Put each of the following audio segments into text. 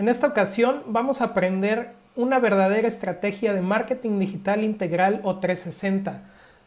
En esta ocasión vamos a aprender una verdadera estrategia de marketing digital integral o 360.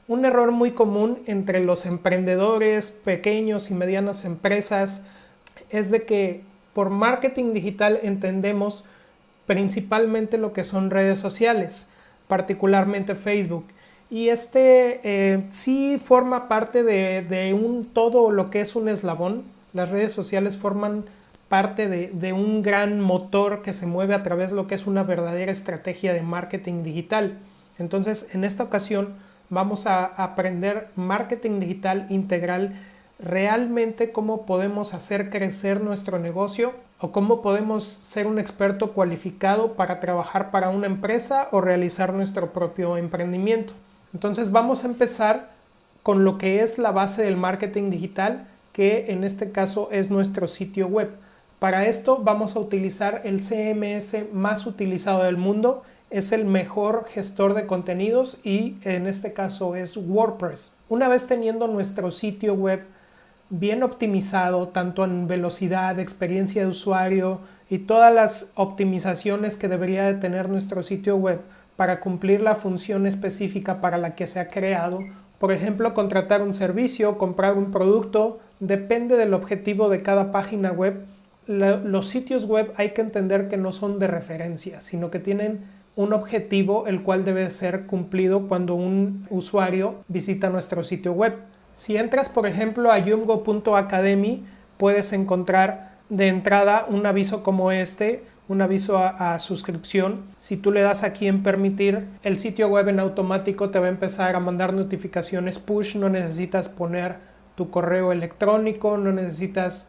Un error muy común entre los emprendedores, pequeños y medianas empresas es de que por marketing digital entendemos principalmente lo que son redes sociales, particularmente Facebook. Y sí forma parte de un todo lo que es un eslabón. Las redes sociales forman parte de un gran motor que se mueve a través de lo que es una verdadera estrategia de marketing digital. Entonces, en esta ocasión vamos a aprender marketing digital integral, realmente cómo podemos hacer crecer nuestro negocio o cómo podemos ser un experto cualificado para trabajar para una empresa o realizar nuestro propio emprendimiento. Entonces vamos a empezar con lo que es la base del marketing digital, que en este caso es nuestro sitio web. Para esto vamos a utilizar el CMS más utilizado del mundo, es el mejor gestor de contenidos y en este caso es WordPress. Una vez teniendo nuestro sitio web bien optimizado, tanto en velocidad, experiencia de usuario y todas las optimizaciones que debería de tener nuestro sitio web para cumplir la función específica para la que se ha creado, por ejemplo, contratar un servicio, comprar un producto, depende del objetivo de cada página web. Los sitios web hay que entender que no son de referencia, sino que tienen un objetivo el cual debe ser cumplido cuando un usuario visita nuestro sitio web. Si entras, por ejemplo, a yumgo.academy, puedes encontrar de entrada un aviso como este, un aviso a suscripción. Si tú le das aquí en permitir, el sitio web en automático te va a empezar a mandar notificaciones push. No necesitas poner tu correo electrónico, no necesitas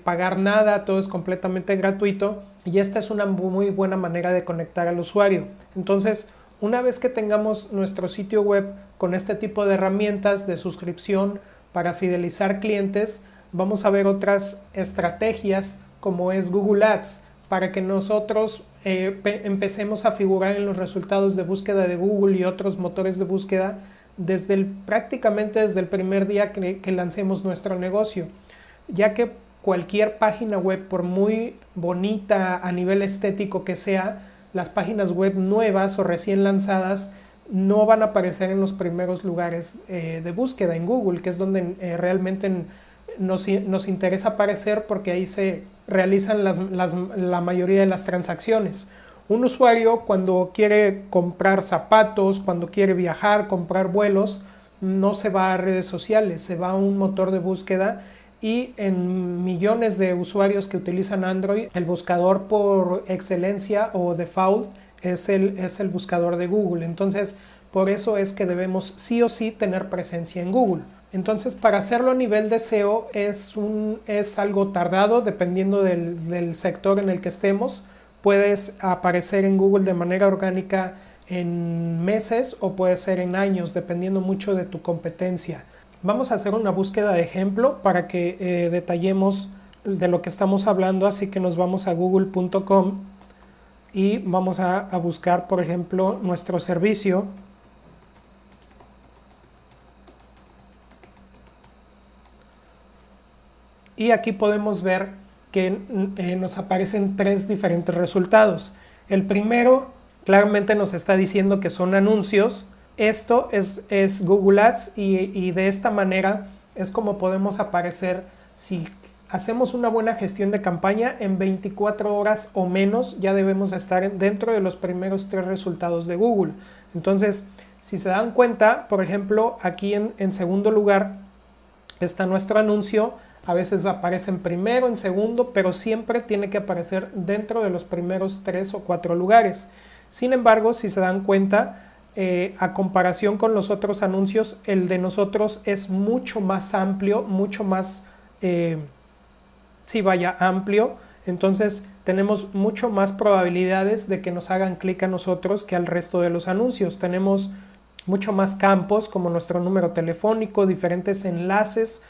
pagar nada, todo es completamente gratuito y esta es una muy buena manera de conectar al usuario. Entonces, una vez que tengamos nuestro sitio web con este tipo de herramientas de suscripción para fidelizar clientes, vamos a ver otras estrategias como es Google Ads, para que nosotros empecemos a figurar en los resultados de búsqueda de Google y otros motores de búsqueda prácticamente desde el primer día que lancemos nuestro negocio, ya que cualquier página web, por muy bonita a nivel estético que sea, las páginas web nuevas o recién lanzadas no van a aparecer en los primeros lugares de búsqueda en Google, que es donde realmente nos interesa aparecer, porque ahí se realizan la mayoría de las transacciones. Un usuario, cuando quiere comprar zapatos, cuando quiere viajar, comprar vuelos, no se va a redes sociales, se va a un motor de búsqueda. Y en millones de usuarios que utilizan Android, el buscador por excelencia o default es el buscador de Google. Entonces, por eso es que debemos sí o sí tener presencia en Google. Entonces, para hacerlo a nivel de SEO es algo tardado, dependiendo del sector en el que estemos. Puedes aparecer en Google de manera orgánica en meses o puede ser en años, dependiendo mucho de tu competencia. Vamos a hacer una búsqueda de ejemplo para que detallemos de lo que estamos hablando, así que nos vamos a google.com y vamos a buscar, por ejemplo, nuestro servicio. Y aquí podemos ver que nos aparecen tres diferentes resultados. El primero claramente nos está diciendo que son anuncios. Esto es Google Ads y de esta manera es como podemos aparecer. Si hacemos una buena gestión de campaña, en 24 horas o menos ya debemos estar dentro de los primeros tres resultados de Google. Entonces, si se dan cuenta, por ejemplo, aquí en segundo lugar está nuestro anuncio. A veces aparece en primero, en segundo, pero siempre tiene que aparecer dentro de los primeros 3 o 4 lugares. Sin embargo, si se dan cuenta, a comparación con los otros anuncios, el de nosotros es mucho más amplio, mucho más, amplio. Entonces tenemos mucho más probabilidades de que nos hagan clic a nosotros que al resto de los anuncios. Tenemos mucho más campos, como nuestro número telefónico, diferentes enlaces,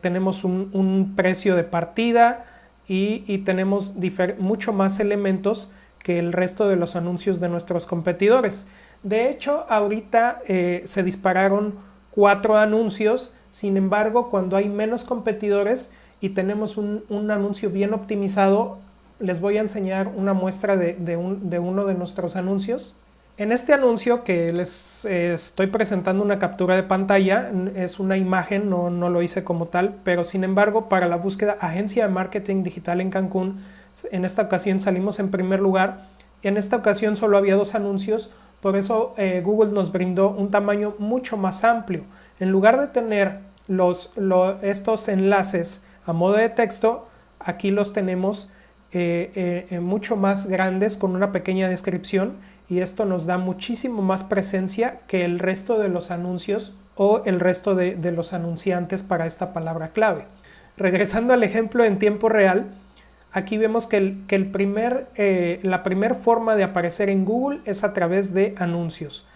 tenemos un precio de partida y tenemos mucho más elementos que el resto de los anuncios de nuestros competidores. De hecho, ahorita se dispararon 4 anuncios. Sin embargo, cuando hay menos competidores y tenemos un anuncio bien optimizado, les voy a enseñar una muestra de uno de nuestros anuncios. En este anuncio que les estoy presentando una captura de pantalla, es una imagen, no lo hice como tal, pero sin embargo para la búsqueda Agencia de Marketing Digital en Cancún, en esta ocasión salimos en primer lugar. En esta ocasión solo había 2 anuncios, por eso Google nos brindó un tamaño mucho más amplio. En lugar de tener estos enlaces a modo de texto, aquí los tenemos mucho más grandes con una pequeña descripción, y esto nos da muchísimo más presencia que el resto de los anuncios o el resto de los anunciantes para esta palabra clave. Regresando al ejemplo en tiempo real, aquí vemos que la primera forma de aparecer en Google es a través de anuncios.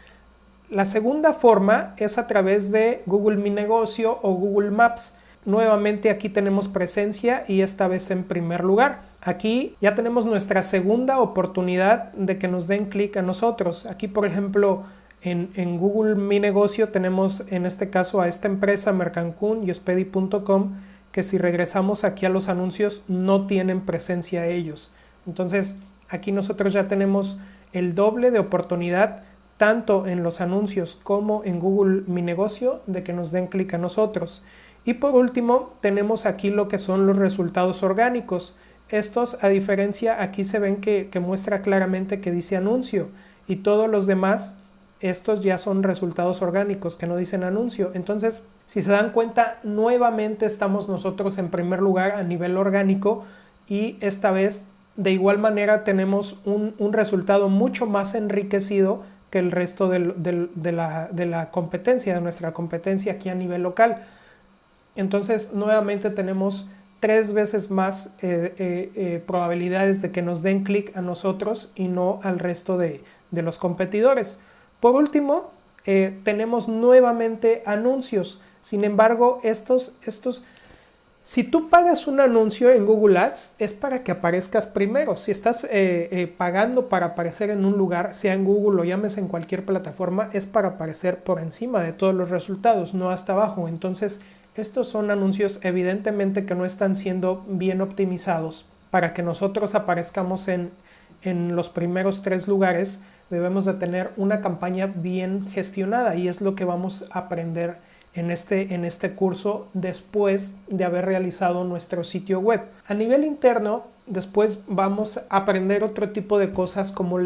La segunda forma es a través de Google Mi Negocio o Google Maps. Nuevamente aquí tenemos presencia y esta vez en primer lugar. Aquí ya tenemos nuestra segunda oportunidad de que nos den clic a nosotros. Aquí, por ejemplo, en Google Mi Negocio tenemos en este caso a esta empresa Mercancún y Spedi.com, que si regresamos aquí a los anuncios no tienen presencia ellos. Entonces aquí nosotros ya tenemos el doble de oportunidad tanto en los anuncios como en Google Mi Negocio de que nos den clic a nosotros. Y por último tenemos aquí lo que son los resultados orgánicos. Estos, a diferencia, aquí se ven que muestra claramente que dice anuncio, y todos los demás, estos ya son resultados orgánicos que no dicen anuncio. Entonces, si se dan cuenta, nuevamente estamos nosotros en primer lugar a nivel orgánico, y esta vez de igual manera tenemos un resultado mucho más enriquecido que el resto de la competencia, de nuestra competencia aquí a nivel local. Entonces nuevamente tenemos 3 veces más probabilidades de que nos den clic a nosotros y no al resto de los competidores. Por último, tenemos nuevamente anuncios. Sin embargo, si tú pagas un anuncio en Google Ads, es para que aparezcas primero. Si estás pagando para aparecer en un lugar, sea en Google o llámese en cualquier plataforma, es para aparecer por encima de todos los resultados, no hasta abajo. Entonces, estos son anuncios evidentemente que no están siendo bien optimizados. Para que nosotros aparezcamos en los primeros 3 lugares, debemos de tener una campaña bien gestionada, y es lo que vamos a aprender en este curso después de haber realizado nuestro sitio web. A nivel interno, después vamos a aprender otro tipo de cosas como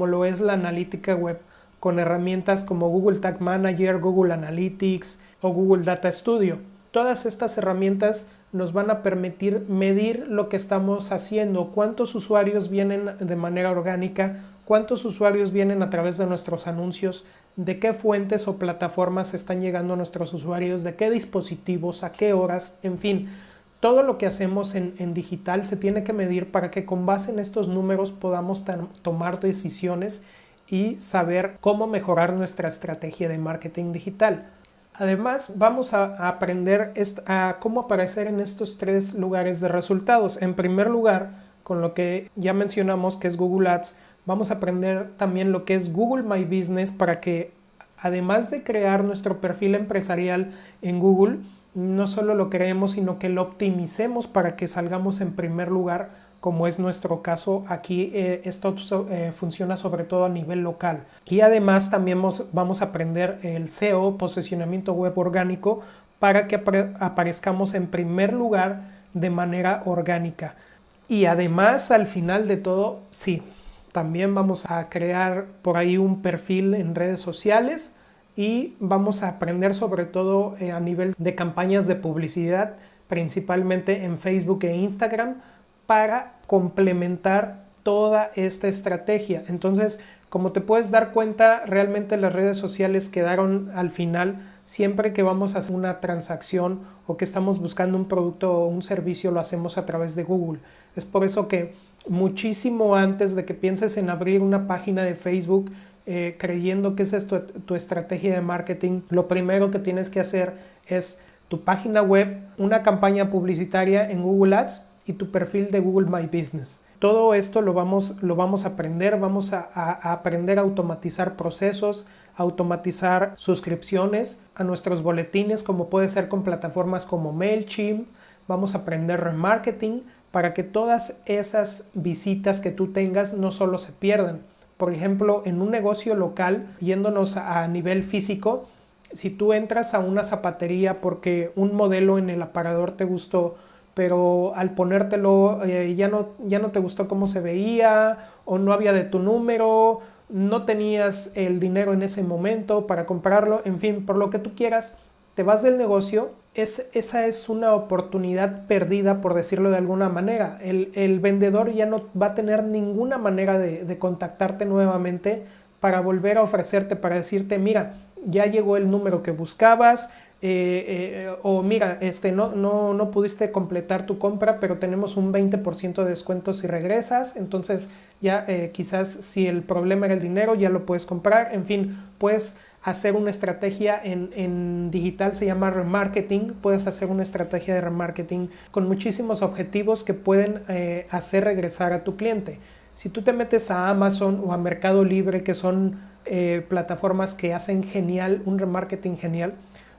lo es la analítica web, con herramientas como Google Tag Manager, Google Analytics o Google Data Studio. Todas estas herramientas nos van a permitir medir lo que estamos haciendo, cuántos usuarios vienen de manera orgánica, cuántos usuarios vienen a través de nuestros anuncios, de qué fuentes o plataformas están llegando a nuestros usuarios, de qué dispositivos, a qué horas, en fin. Todo lo que hacemos en digital se tiene que medir para que con base en estos números podamos tomar decisiones y saber cómo mejorar nuestra estrategia de marketing digital. Además, vamos a aprender a cómo aparecer en estos 3 lugares de resultados. En primer lugar, con lo que ya mencionamos que es Google Ads, vamos a aprender también lo que es Google My Business, para que además de crear nuestro perfil empresarial en Google, no solo lo creemos, sino que lo optimicemos para que salgamos en primer lugar, como es nuestro caso aquí. Esto funciona sobre todo a nivel local. Y además también vamos a aprender el SEO, posicionamiento web orgánico, para que aparezcamos en primer lugar de manera orgánica. Y además, al final de todo, sí, también vamos a crear por ahí un perfil en redes sociales, y vamos a aprender sobre todo a nivel de campañas de publicidad, principalmente en Facebook e Instagram, para complementar toda esta estrategia. Entonces, como te puedes dar cuenta, realmente las redes sociales quedaron al final. Siempre que vamos a hacer una transacción o que estamos buscando un producto o un servicio, lo hacemos a través de Google. Es por eso que muchísimo antes de que pienses en abrir una página de Facebook, creyendo que esa es tu estrategia de marketing, lo primero que tienes que hacer es tu página web, una campaña publicitaria en Google Ads y tu perfil de Google My Business. Todo esto lo vamos a aprender. Vamos a aprender a automatizar procesos, automatizar suscripciones a nuestros boletines, como puede ser con plataformas como MailChimp. Vamos a aprender remarketing para que todas esas visitas que tú tengas no solo se pierdan. Por ejemplo, en un negocio local, yéndonos a nivel físico, si tú entras a una zapatería porque un modelo en el aparador te gustó, pero al ponértelo ya no te gustó cómo se veía, o no había de tu número, no tenías el dinero en ese momento para comprarlo, en fin, por lo que tú quieras, te vas del negocio, esa es una oportunidad perdida, por decirlo de alguna manera. El vendedor ya no va a tener ninguna manera de contactarte nuevamente para volver a ofrecerte, para decirte, mira, ya llegó el número que buscabas, o mira, no pudiste completar tu compra, pero tenemos un 20% de descuento si regresas, entonces ya quizás si el problema era el dinero, ya lo puedes comprar, en fin, puedes hacer una estrategia en digital, se llama remarketing, puedes hacer una estrategia de remarketing con muchísimos objetivos que pueden hacer regresar a tu cliente. Si tú te metes a Amazon o a Mercado Libre, que son plataformas que hacen genial, un remarketing genial,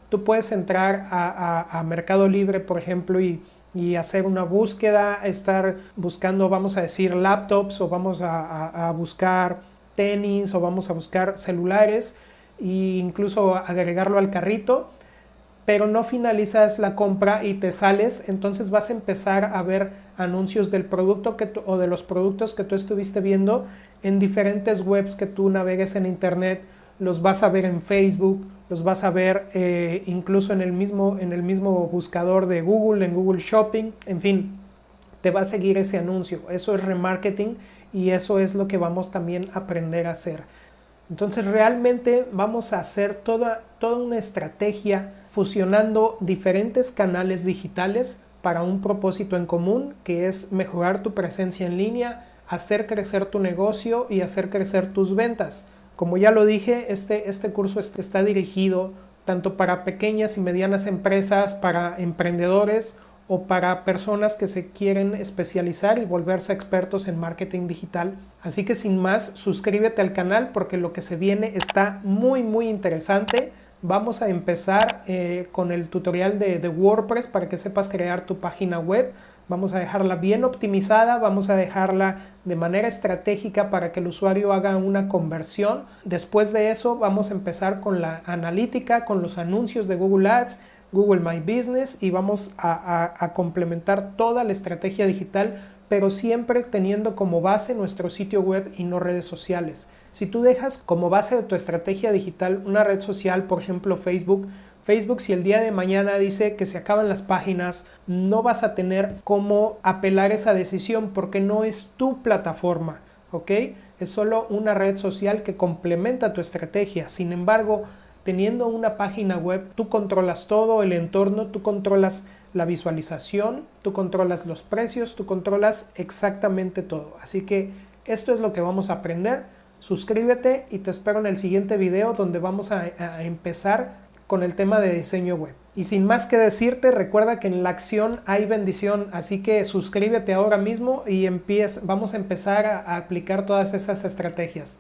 tú puedes entrar a Mercado Libre, por ejemplo, y hacer una búsqueda, estar buscando, vamos a decir, laptops, o vamos a buscar tenis, o vamos a buscar celulares, e incluso agregarlo al carrito, pero no finalizas la compra y te sales, entonces vas a empezar a ver anuncios del producto o de los productos que tú estuviste viendo en diferentes webs que tú navegues en internet. Los vas a ver en Facebook, los vas a ver incluso en el mismo buscador de Google, en Google Shopping, en fin, te va a seguir ese anuncio. Eso es remarketing y eso es lo que vamos también a aprender a hacer. Entonces realmente vamos a hacer toda una estrategia fusionando diferentes canales digitales para un propósito en común, que es mejorar tu presencia en línea, hacer crecer tu negocio y hacer crecer tus ventas. Como ya lo dije, este curso está dirigido tanto para pequeñas y medianas empresas, para emprendedores o para personas que se quieren especializar y volverse expertos en marketing digital. Así que sin más, suscríbete al canal porque lo que se viene está muy interesante. Vamos a empezar con el tutorial de WordPress para que sepas crear tu página web. Vamos a dejarla bien optimizada, vamos a dejarla de manera estratégica para que el usuario haga una conversión. Después de eso vamos a empezar con la analítica, con los anuncios de Google Ads, Google My Business, y vamos a complementar toda la estrategia digital, pero siempre teniendo como base nuestro sitio web y no redes sociales. Si tú dejas como base de tu estrategia digital una red social, por ejemplo Facebook, si el día de mañana dice que se acaban las páginas, no vas a tener cómo apelar esa decisión porque no es tu plataforma, ¿ok? Es solo una red social que complementa tu estrategia. Sin embargo, teniendo una página web, tú controlas todo el entorno, tú controlas la visualización, tú controlas los precios, tú controlas exactamente todo. Así que esto es lo que vamos a aprender. Suscríbete y te espero en el siguiente video donde vamos a empezar con el tema de diseño web. Y sin más que decirte, recuerda que en la acción hay bendición, así que suscríbete ahora mismo y vamos a empezar a aplicar todas esas estrategias.